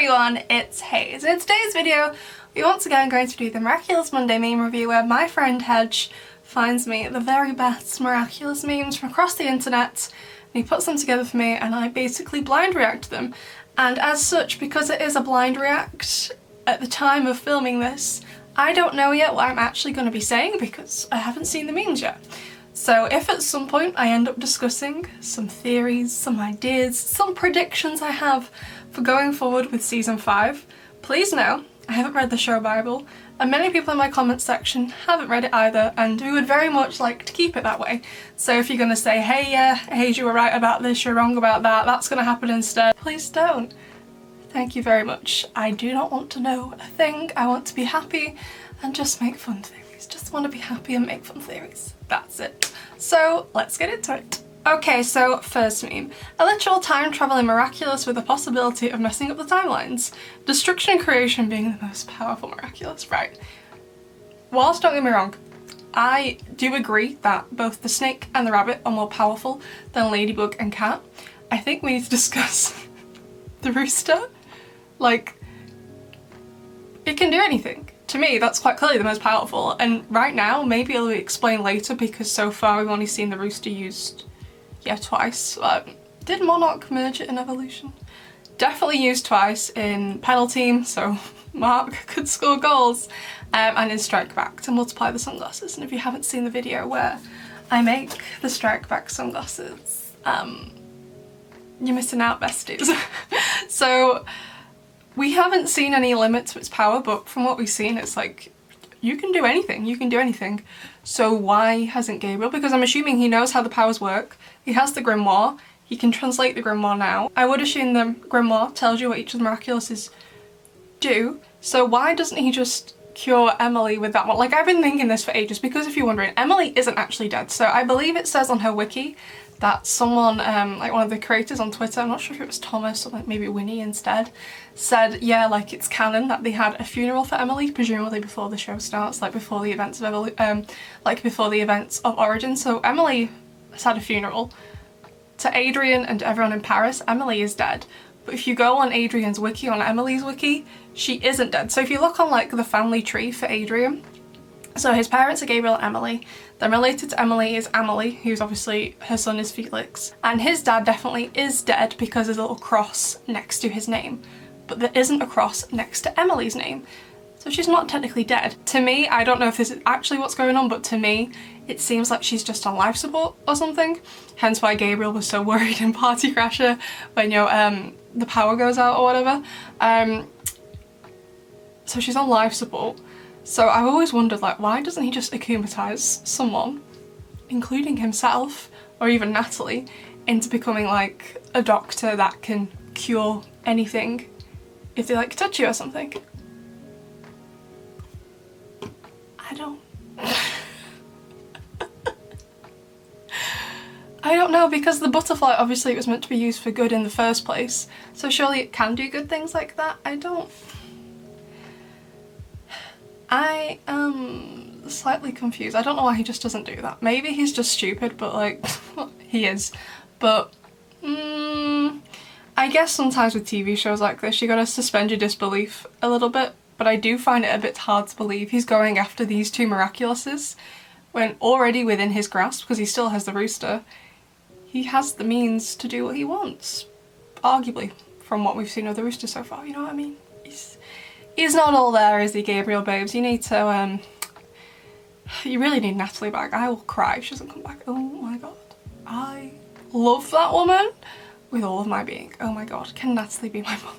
everyone, it's Haze. In today's video, we once again going to do the Miraculous Monday meme review where my friend Hedge finds me the very best Miraculous memes from across the internet and he puts them together for me and I basically blind react to them. And as such, because it is a blind react, at the time of filming this, I don't know yet what I'm actually going to be saying because I haven't seen the memes yet. So if at some point I end up discussing some theories, some ideas, some predictions I have for going forward with season 5, please know I haven't read the show Bible and many people in my comments section haven't read it either, and we would very much like to keep it that way. So if you're going to say, hey yeah, Hayes, you were right about this, you're wrong about that, that's going to happen instead, please don't. Thank you very much. I do not want to know a thing. I want to be happy and just make fun theories. Just want to be happy and make fun theories. That's it. So let's get into it. Okay, so first meme. A literal time traveling Miraculous with the possibility of messing up the timelines. Destruction and creation being the most powerful Miraculous. Right. Whilst don't get me wrong, I do agree that both the snake and the rabbit are more powerful than Ladybug and Cat. I think we need to discuss the rooster. Like, it can do anything. To me, that's quite clearly the most powerful, and right now, maybe it'll be explained later because so far we've only seen the rooster used, yeah, twice. Did Monarch merge it in Evolution? Definitely used twice in Penalty, so Mark could score goals, and in Strike Back to multiply the sunglasses. And if you haven't seen the video where I make the Strike Back sunglasses, you're missing out, besties. So we haven't seen any limit to its power, but from what we've seen, it's like, you can do anything, you can do anything. So why hasn't Gabriel? Because I'm assuming he knows how the powers work. He has the grimoire, he can translate the grimoire now. I would assume the grimoire tells you what each of the Miraculouses do. So why doesn't he just cure Emily with that one? Like, I've been thinking this for ages, because if you're wondering, Emily isn't actually dead. So I believe it says on her wiki that someone, like one of the creators on Twitter, I'm not sure if it was Thomas or like maybe Winnie instead, said, yeah, like it's canon that they had a funeral for Emily, presumably before the show starts, like before the events of before the events of Origin. So Emily has had a funeral. To Adrian and everyone in Paris, Emily is dead. But if you go on Adrian's wiki, on Emily's wiki, she isn't dead. So if you look on like the family tree for Adrian, so his parents are Gabriel and Emily. Then related to Emily is Amelie, who's obviously, her son is Felix. And his dad definitely is dead because there's a little cross next to his name. But there isn't a cross next to Emily's name. So she's not technically dead. To me, I don't know if this is actually what's going on, but to me, it seems like she's just on life support or something. Hence why Gabriel was so worried in Party Crasher when, you know, the power goes out or whatever. So she's on life support. So I've always wondered, like, why doesn't he just akumatize someone, including himself, or even Natalie, into becoming like a doctor that can cure anything if they like touch you or something? I don't I don't know, because the butterfly obviously it was meant to be used for good in the first place, so surely it can do good things like that. I am slightly confused. I don't know why he just doesn't do that. Maybe he's just stupid, but like, he is. But, I guess sometimes with TV shows like this, you gotta suspend your disbelief a little bit. But I do find it a bit hard to believe he's going after these two Miraculouses when already within his grasp, because he still has the rooster, he has the means to do what he wants. Arguably, from what we've seen of the rooster so far, you know what I mean? He's not all there, is he, Gabriel babes? You need to, you really need Natalie back. I will cry if she doesn't come back. Oh my god. I love that woman with all of my being. Oh my god, can Natalie be my mum?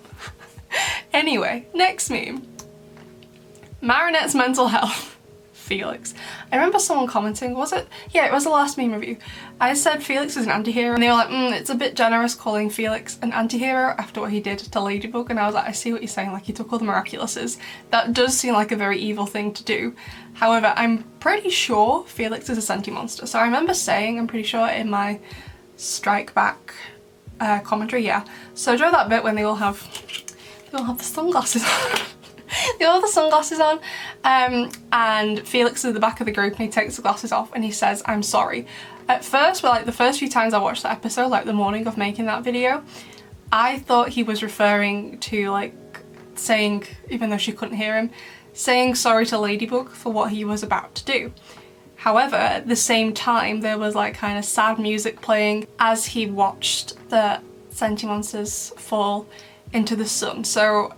Anyway, next meme. Marinette's mental health. Felix. I remember someone commenting, was it? Yeah, it was the last meme review. I said Felix is an anti-hero and they were like, it's a bit generous calling Felix an anti-hero after what he did to Ladybug, and I was like, I see what you're saying, like he took all the Miraculouses. That does seem like a very evil thing to do. However, I'm pretty sure Felix is a senti monster. So I remember saying, I'm pretty sure in my Strike Back commentary, yeah. So during that bit when they all have the sunglasses on. They all have the sunglasses on, and Felix is at the back of the group and he takes the glasses off and he says, I'm sorry. At first, well, like the first few times I watched the episode, like the morning of making that video, I thought he was referring to like saying, even though she couldn't hear him, saying sorry to Ladybug for what he was about to do. However, at the same time, there was like kind of sad music playing as he watched the sentimonsters fall into the sun. So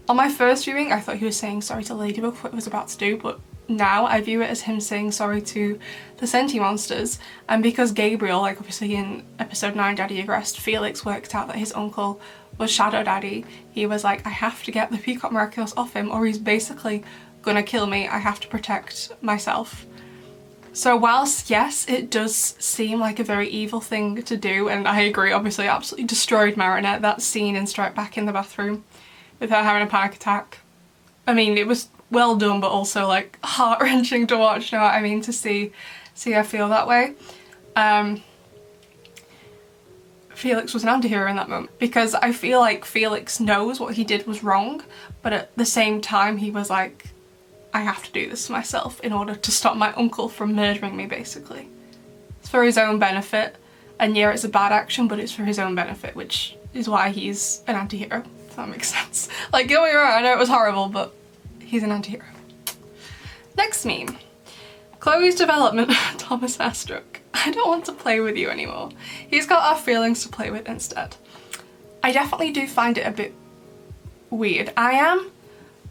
on my first viewing, I thought he was saying sorry to Ladybug for what he was about to do, but now I view it as him saying sorry to the sentimonsters. And because Gabriel, like obviously in episode 9, Daddy Agrest, Felix worked out that his uncle was Shadow Daddy, he was like, I have to get the Peacock Miraculous off him or he's basically gonna kill me. I have to protect myself. So whilst, yes, it does seem like a very evil thing to do, and I agree, obviously absolutely destroyed Marinette, that scene in Strike Back in the bathroom with her having a panic attack. I mean, it was well done, but also like heart-wrenching to watch, you know what I mean, to see her feel that way. Felix was an anti-hero in that moment, because I feel like Felix knows what he did was wrong, but at the same time he was like, I have to do this myself in order to stop my uncle from murdering me, basically. It's for his own benefit, and yeah, it's a bad action, but it's for his own benefit, which is why he's an anti-hero, if that makes sense. Like, don't get me wrong, I know it was horrible, but he's an anti-hero. Next meme. Chloe's development, Thomas Astruck. I don't want to play with you anymore. He's got our feelings to play with instead. I definitely do find it a bit weird. I am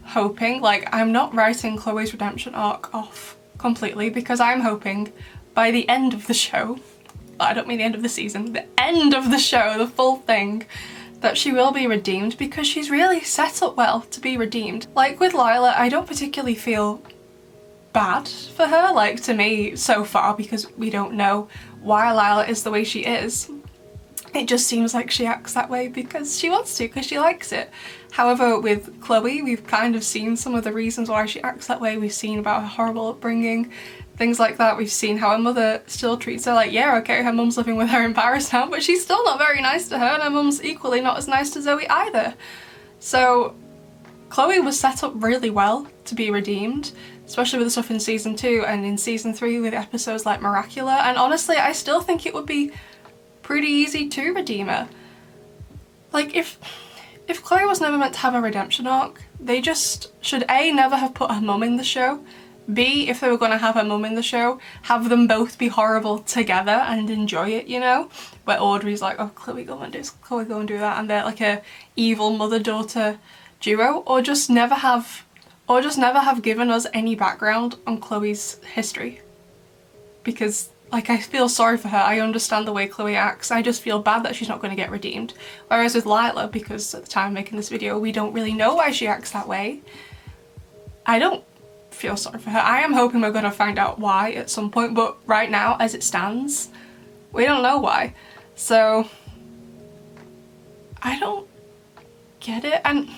hoping, like, I'm not writing Chloe's redemption arc off completely, because I'm hoping by the end of the show, I don't mean the end of the season, the end of the show, the full thing, that she will be redeemed, because she's really set up well to be redeemed. Like with Lila, I don't particularly feel bad for her, like to me so far, because we don't know why Lila is the way she is. It just seems like she acts that way because she wants to, because she likes it. However, with Chloe, we've kind of seen some of the reasons why she acts that way. We've seen about her horrible upbringing, things like that. We've seen how her mother still treats her like, yeah, okay, her mum's living with her in Paris now, but she's still not very nice to her, and her mum's equally not as nice to Zoe either. So Chloe was set up really well to be redeemed, especially with the stuff in season 2 and in season 3 with episodes like Miraculous, and honestly, I still think it would be pretty easy to redeem her. Like, if Chloe was never meant to have a redemption arc, they just should A, never have put her mum in the show, B, if they were going to have her mum in the show, have them both be horrible together and enjoy it, you know? Where Audrey's like, oh, Chloe go and do this, Chloe go and do that, and they're like a evil mother-daughter duo, or just never have given us any background on Chloe's history. Because, like, I feel sorry for her, I understand the way Chloe acts, I just feel bad that she's not going to get redeemed. Whereas with Lila, because at the time of making this video, we don't really know why she acts that way, I don't feel sorry for her. I am hoping we're going to find out why at some point, but right now, as it stands, we don't know why. So, I don't get it, and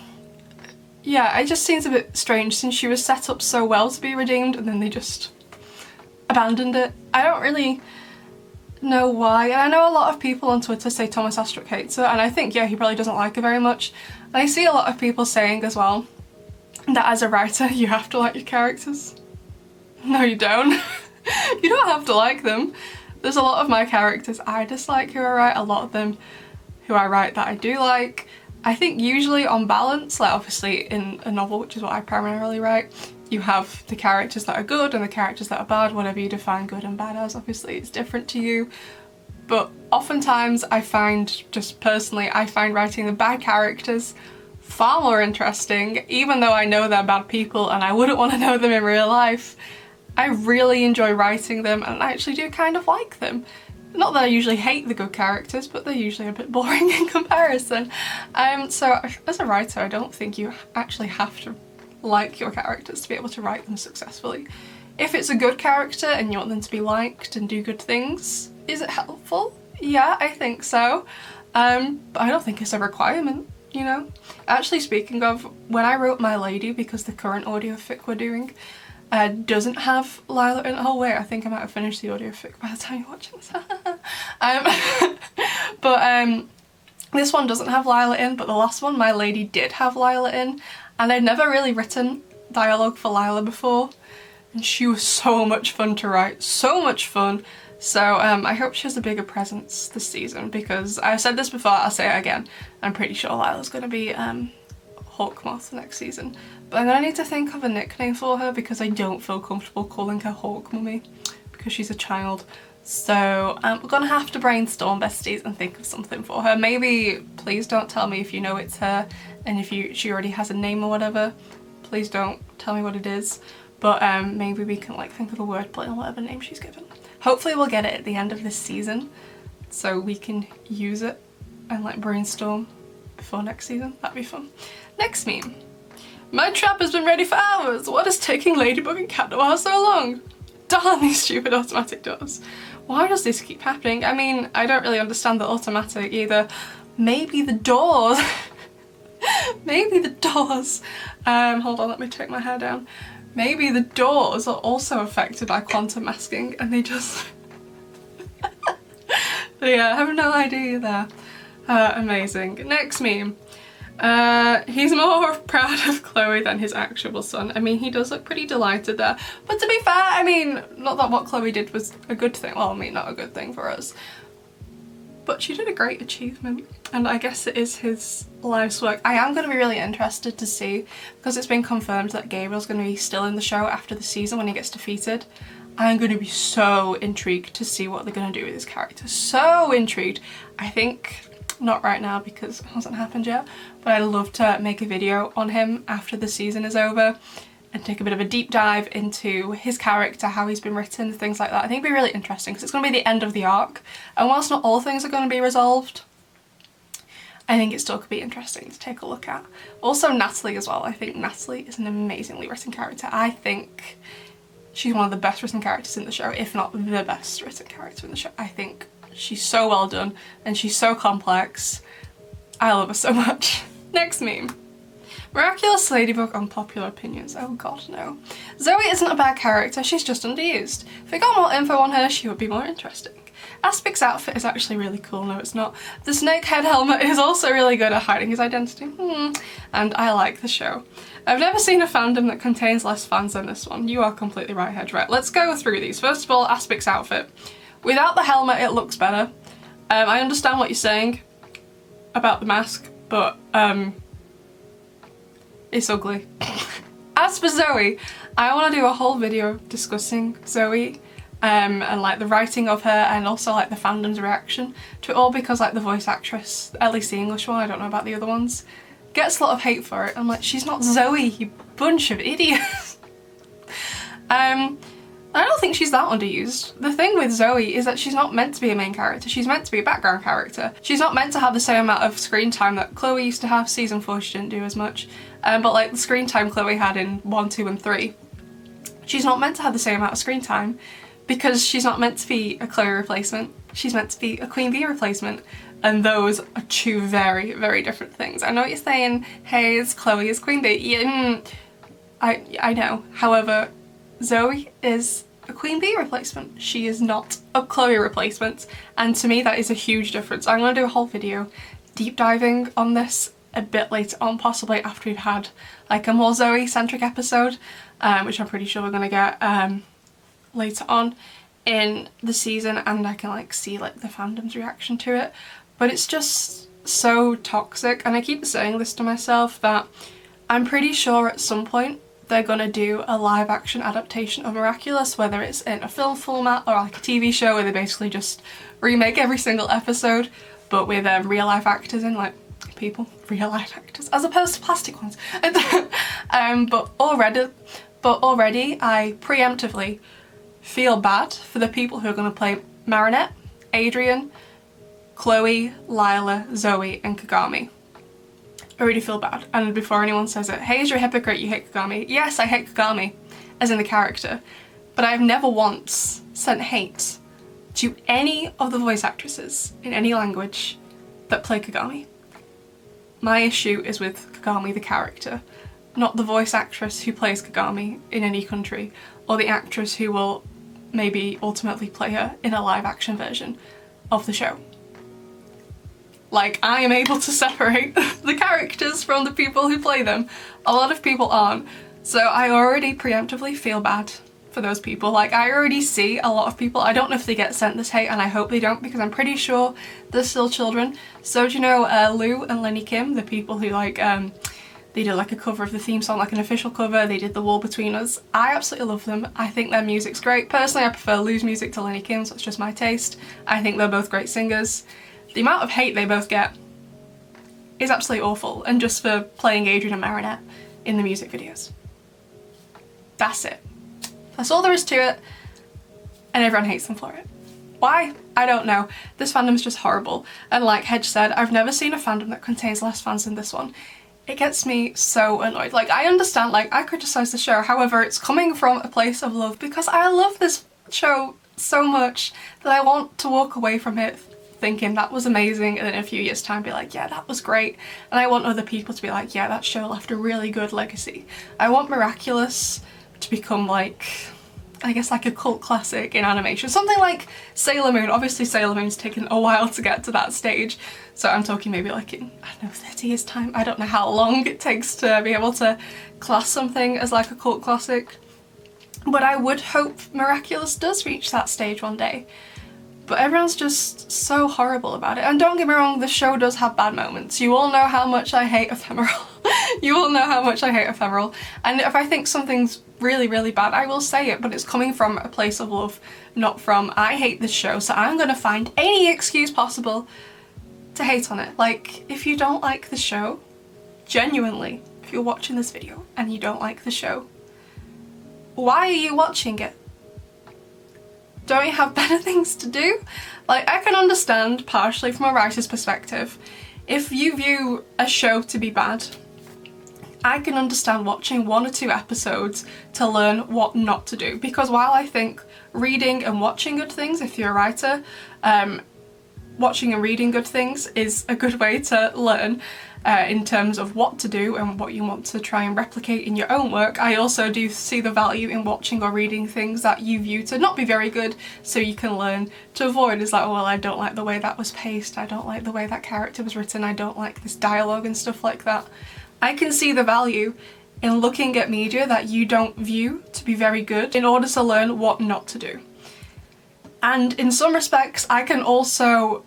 yeah, it just seems a bit strange since she was set up so well to be redeemed and then they just abandoned it. I don't really know why, and I know a lot of people on Twitter say Thomas Astruck hates her, and I think, yeah, he probably doesn't like her very much. And I see a lot of people saying as well that as a writer you have to like your characters. No, you don't. You don't have to like them. There's a lot of my characters I dislike who I write, a lot of them who I write that I do like. I think usually on balance, like obviously in a novel, which is what I primarily write, you have the characters that are good and the characters that are bad, whatever you define good and bad as, obviously it's different to you. But oftentimes I find, just personally, I find writing the bad characters far more interesting, even though I know they're bad people and I wouldn't want to know them in real life. I really enjoy writing them and I actually do kind of like them. Not that I usually hate the good characters, but they're usually a bit boring in comparison. So as a writer, I don't think you actually have to like your characters to be able to write them successfully. If it's a good character and you want them to be liked and do good things, is it helpful? Yeah, I think so. But I don't think it's a requirement, you know? Actually, speaking of, when I wrote My Lady, because the current audio fic we're doing doesn't have Lila in. Oh wait, I think I might have finished the audio fic by the time you're watching this. But this one doesn't have Lila in, but the last one, My Lady, did have Lila in, and I'd never really written dialogue for Lila before, and she was so much fun to write, so much fun. So I hope she has a bigger presence this season, because I've said this before, I'll say it again, I'm pretty sure Lila's going to be Hawkmoth next season. But I'm gonna need to think of a nickname for her because I don't feel comfortable calling her Hawk Mummy because she's a child. So we're gonna have to brainstorm, besties, and think of something for her. Maybe, please don't tell me if you know it's her, and if she already has a name or whatever, please don't tell me what it is. But maybe we can like think of a wordplay on whatever name she's given. Hopefully we'll get it at the end of this season so we can use it and like brainstorm before next season. That'd be fun. Next meme. My trap has been ready for hours. What is taking Ladybug and Cat Noir so long? Darn these stupid automatic doors. Why does this keep happening? I mean, I don't really understand the automatic either. Maybe the doors. Maybe the doors. Hold on, let me take my hair down. Maybe the doors are also affected by quantum masking and they just... But yeah, I have no idea there. Amazing. Next meme. He's more proud of Chloe than his actual son. I mean, he does look pretty delighted there. But to be fair, I mean, not that what Chloe did was a good thing. Well, I mean, not a good thing for us. But she did a great achievement. And I guess it is his life's work. I am going to be really interested to see, because it's been confirmed that Gabriel's going to be still in the show after the season when he gets defeated. I'm going to be so intrigued to see what they're going to do with his character. So intrigued. I think... not right now because it hasn't happened yet, but I'd love to make a video on him after the season is over and take a bit of a deep dive into his character, how he's been written, things like that. I think it'd be really interesting because it's going to be the end of the arc, and whilst not all things are going to be resolved, I think it still could be interesting to take a look at. Also Natalie as well. I think Natalie is an amazingly written character. I think she's one of the best written characters in the show, if not the best written character in the show. I think she's so well done and she's so complex. I love her so much. Next meme. Miraculous Ladybug unpopular opinions. Oh god, no. Zoe isn't a bad character, she's just underused. If we got more info on her, she would be more interesting. Aspic's outfit is actually really cool. No, it's not. The snake head helmet is also really good at hiding his identity. And I like the show. I've never seen a fandom that contains less fans than this one. You are completely right, Hedge. Right, let's go through these. First of all, Aspic's outfit. Without the helmet, it looks better. I understand what you're saying about the mask, but it's ugly. As for Zoe, I want to do a whole video discussing Zoe and like the writing of her and also like the fandom's reaction to it all, because like the voice actress, at least the English one, I don't know about the other ones, gets a lot of hate for it. I'm like, she's not Zoe, you bunch of idiots. I don't think she's that underused. The thing with Zoe is that she's not meant to be a main character, she's meant to be a background character. She's not meant to have the same amount of screen time that Chloe used to have. Season 4 she didn't do as much. But like the screen time Chloe had in 1, 2 and 3, she's not meant to have the same amount of screen time because she's not meant to be a Chloe replacement. She's meant to be a Queen Bee replacement. And those are two very, very different things. I know what you're saying, Haze, Chloe is Queen Bee. Yeah, I know. However, Zoe is a Queen Bee replacement. She is not a Chloe replacement, and to me that is a huge difference. I'm going to do a whole video deep diving on this a bit later on, possibly after we've had like a more Zoe centric episode, which I'm pretty sure we're going to get later on in the season, and I can like see like the fandom's reaction to it. But it's just so toxic, and I keep saying this to myself that I'm pretty sure at some point they're gonna do a live action adaptation of Miraculous, whether it's in a film format or like a TV show where they basically just remake every single episode, but with real life actors in, like people, real life actors, as opposed to plastic ones. But already I preemptively feel bad for the people who are gonna play Marinette, Adrian, Chloe, Lila, Zoe and Kagami. I really feel bad. And before anyone says it, hey, you're a hypocrite, you hate Kagami. Yes, I hate Kagami, as in the character, but I've never once sent hate to any of the voice actresses in any language that play Kagami. My issue is with Kagami the character, not the voice actress who plays Kagami in any country, or the actress who will maybe ultimately play her in a live action version of the show. Like, I am able to separate the characters from the people who play them. A lot of people aren't. So I already preemptively feel bad for those people. Like, I already see a lot of people, I don't know if they get sent this hate, and I hope they don't, because I'm pretty sure they're still children. So do you know Lou and Lenny Kim, the people who like They did like a cover of the theme song, like an official cover. They did The Wall Between Us. I absolutely love them. I think their music's great. Personally, I prefer Lou's music to Lenny Kim's. That's just my taste. I think they're both great singers. The amount of hate they both get is absolutely awful, and just for playing Adrian and Marinette in the music videos. That's it. That's all there is to it, and everyone hates them for it. Why? I don't know. This fandom is just horrible, and like Hedge said, I've never seen a fandom that contains less fans than this one. It gets me so annoyed. Like, I understand, like, I criticise the show, however, it's coming from a place of love because I love this show so much that I want to walk away from it thinking that was amazing, and then in a few years' time be like, yeah, that was great. And I want other people to be like, yeah, that show left a really good legacy. I want Miraculous to become like, I guess, like a cult classic in animation. Something like Sailor Moon. Obviously Sailor Moon's taken a while to get to that stage, so I'm talking maybe like in, I don't know, 30 years time. I don't know how long it takes to be able to class something as like a cult classic, but I would hope Miraculous does reach that stage one day. But everyone's just so horrible about it. And don't get me wrong, the show does have bad moments. You all know how much I hate Ephemeral. You all know how much I hate Ephemeral. And if I think something's really, really bad, I will say it, but it's coming from a place of love, not from I hate this show, so I'm gonna find any excuse possible to hate on it. Like, if you don't like the show, genuinely, if you're watching this video and you don't like the show, why are you watching it? Don't you have better things to do? Like, I can understand partially from a writer's perspective, if you view a show to be bad, I can understand watching 1 or 2 episodes to learn what not to do. Because while I think reading and watching good things, if you're a writer, watching and reading good things is a good way to learn in terms of what to do and what you want to try and replicate in your own work. I also do see the value in watching or reading things that you view to not be very good, so you can learn to avoid. It's like, oh, well, I don't like the way that was paced, I don't like the way that character was written, I don't like this dialogue and stuff like that. I can see the value in looking at media that you don't view to be very good in order to learn what not to do. And in some respects, I can also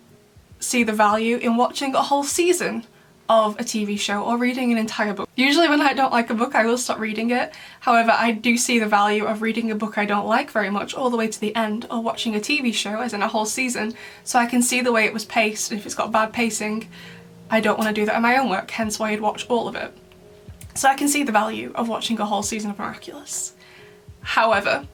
see the value in watching a whole season of a TV show or reading an entire book. Usually when I don't like a book, I will stop reading it. However, I do see the value of reading a book I don't like very much all the way to the end, or watching a TV show as in a whole season, so I can see the way it was paced. If it's got bad pacing, I don't want to do that in my own work, hence why I'd watch all of it. So I can see the value of watching a whole season of Miraculous. However,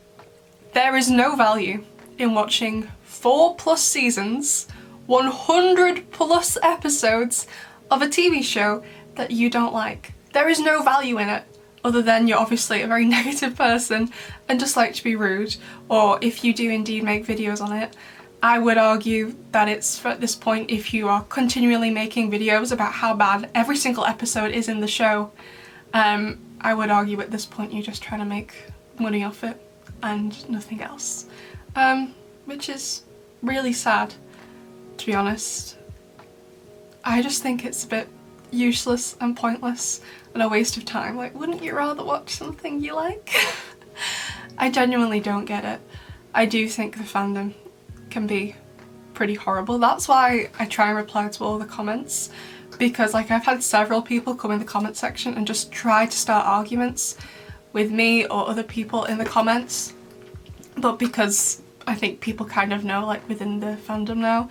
there is no value in watching 4+ seasons, 100+ episodes of a TV show that you don't like. There is no value in it, other than you're obviously a very negative person and just like to be rude, or if you do indeed make videos on it, I would argue that it's, at this point, if you are continually making videos about how bad every single episode is in the show, I would argue at this point you're just trying to make money off it and nothing else. Which is really sad, to be honest. I just think it's a bit useless and pointless and a waste of time. Like, wouldn't you rather watch something you like? I genuinely don't get it. I do think the fandom can be pretty horrible. That's why I try and reply to all the comments, because like I've had several people come in the comment section and just try to start arguments with me or other people in the comments, but because I think people kind of know, like within the fandom now,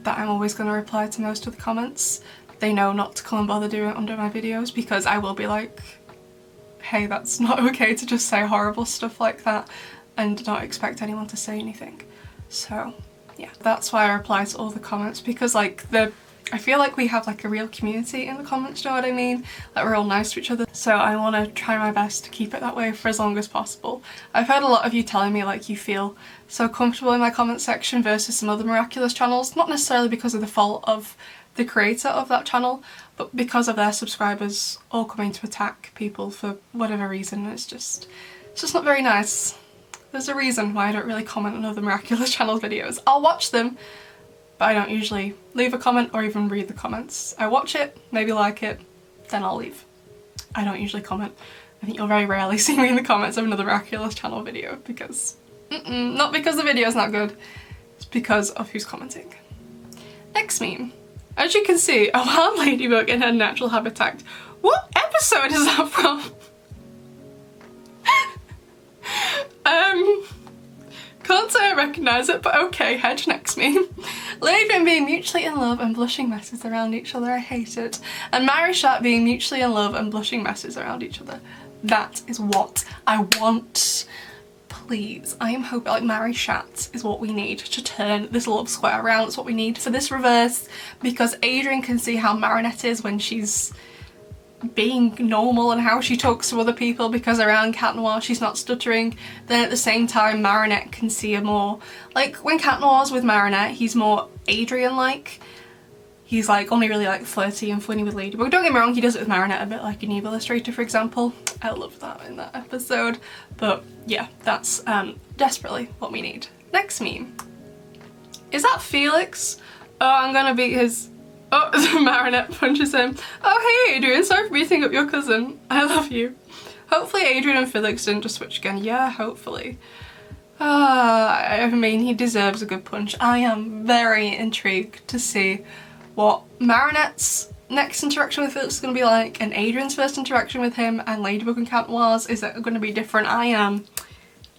that I'm always going to reply to most of the comments. They know not to come and bother doing it under my videos, because I will be like, hey, that's not okay to just say horrible stuff like that and not expect anyone to say anything. So yeah, that's why I reply to all the comments, because like I feel like we have like a real community in the comments, you know what I mean? Like we're all nice to each other. So I want to try my best to keep it that way for as long as possible. I've heard a lot of you telling me like you feel so comfortable in my comment section versus some other Miraculous channels, not necessarily because of the fault of the creator of that channel, but because of their subscribers all coming to attack people for whatever reason. It's just not very nice. There's a reason why I don't really comment on other Miraculous channel videos. I'll watch them, but I don't usually leave a comment or even read the comments. I watch it, maybe like it, then I'll leave. I don't usually comment. I think you'll very rarely see me in the comments of another Miraculous channel video, because not because the video's not good, it's because of who's commenting. Next meme As you can see, a wild ladybug in her natural habitat. What episode is that from? Can't say I recognise it, but okay, hedge next meme. Logan being mutually in love and blushing messes around each other, I hate it. And Marinette being mutually in love and blushing messes around each other. That is what I want. Please, I am hoping, like, Marinette is what we need to turn this love square around. It's what we need for this reverse, because Adrian can see how Marinette is when she's being normal and how she talks to other people, because around Cat Noir she's not stuttering. Then at the same time Marinette can see her more, like when Cat Noir's with Marinette he's more Adrian-like. He's like only really like flirty and funny with Ladybug. Don't get me wrong, he does it with Marinette a bit, like in Evil Illustrator for example. I love that in that episode. But yeah, that's desperately what we need. Next meme. Is that Felix? Oh, I'm gonna beat his... Oh, Marinette punches him. Oh hey Adrian, sorry for beating up your cousin. I love you. Hopefully Adrian and Felix didn't just switch again. Yeah, hopefully. I mean, he deserves a good punch. I am very intrigued to see what Marinette's next interaction with Felix is going to be like, and Adrian's first interaction with him, and Ladybug and Cat Noir's. Is it going to be different? I am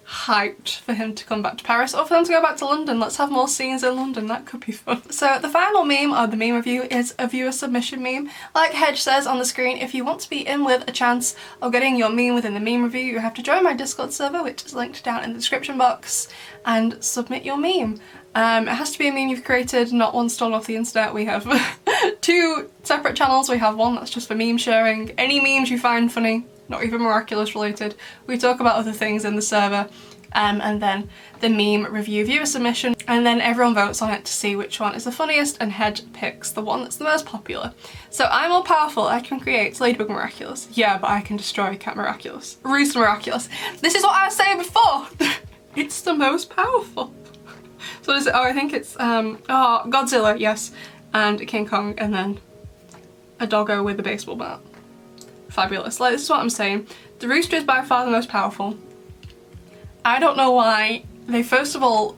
hyped for him to come back to Paris, or for them to go back to London. Let's have more scenes in London, that could be fun. So the final meme of the meme review is a viewer submission meme. Like Hedge says on the screen, if you want to be in with a chance of getting your meme within the meme review, you have to join my Discord server, which is linked down in the description box, and submit your meme. It has to be a meme you've created, not one stolen off the internet. We have 2 separate channels. We have one that's just for meme sharing. Any memes you find funny, not even Miraculous related. We talk about other things in the server, and then the meme review viewer submission, and then everyone votes on it to see which one is the funniest, and Hedge picks the one that's the most popular. So I'm all powerful, I can create Ladybug Miraculous. Yeah, but I can destroy Cat Miraculous. Roost Miraculous. This is what I was saying before! It's the most powerful. So what is it? Oh, I think it's oh, Godzilla, yes, and King Kong, and then a doggo with a baseball bat. Fabulous. Like, this is what I'm saying. The rooster is by far the most powerful. I don't know why they first of all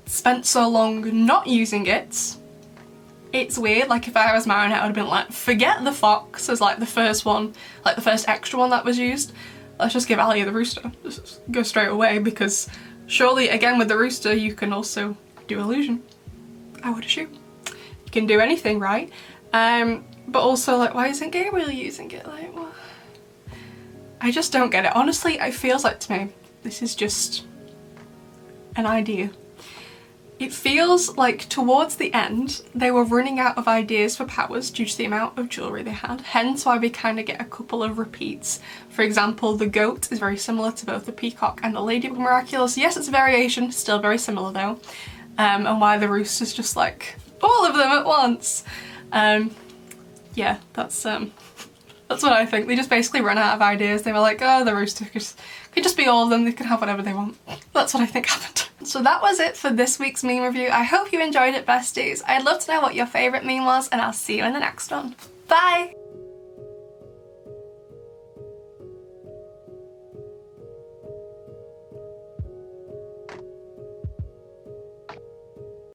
spent so long not using it. It's weird. Like, if I was Marinette, I would have been like, forget the fox as like the first one, like the first extra one that was used. Let's just give Alia the rooster. Just go straight away, because surely again with the rooster you can also do illusion. I would assume. You can do anything, right? But also, like, why isn't Gabriel using it? Like, what? I just don't get it. Honestly, it feels like to me, this is just an idea. It feels like towards the end, they were running out of ideas for powers due to the amount of jewellery they had. Hence why we kind of get a couple of repeats. For example, the goat is very similar to both the peacock and the Ladybug Miraculous. Yes, it's a variation, still very similar though. And why the rooster's just like, all of them at once. Yeah, that's what I think. They just basically ran out of ideas. They were like, oh, the rooster could just be all of them. They could have whatever they want. That's what I think happened. So that was it for this week's meme review. I hope you enjoyed it, besties. I'd love to know what your favourite meme was, and I'll see you in the next one. Bye!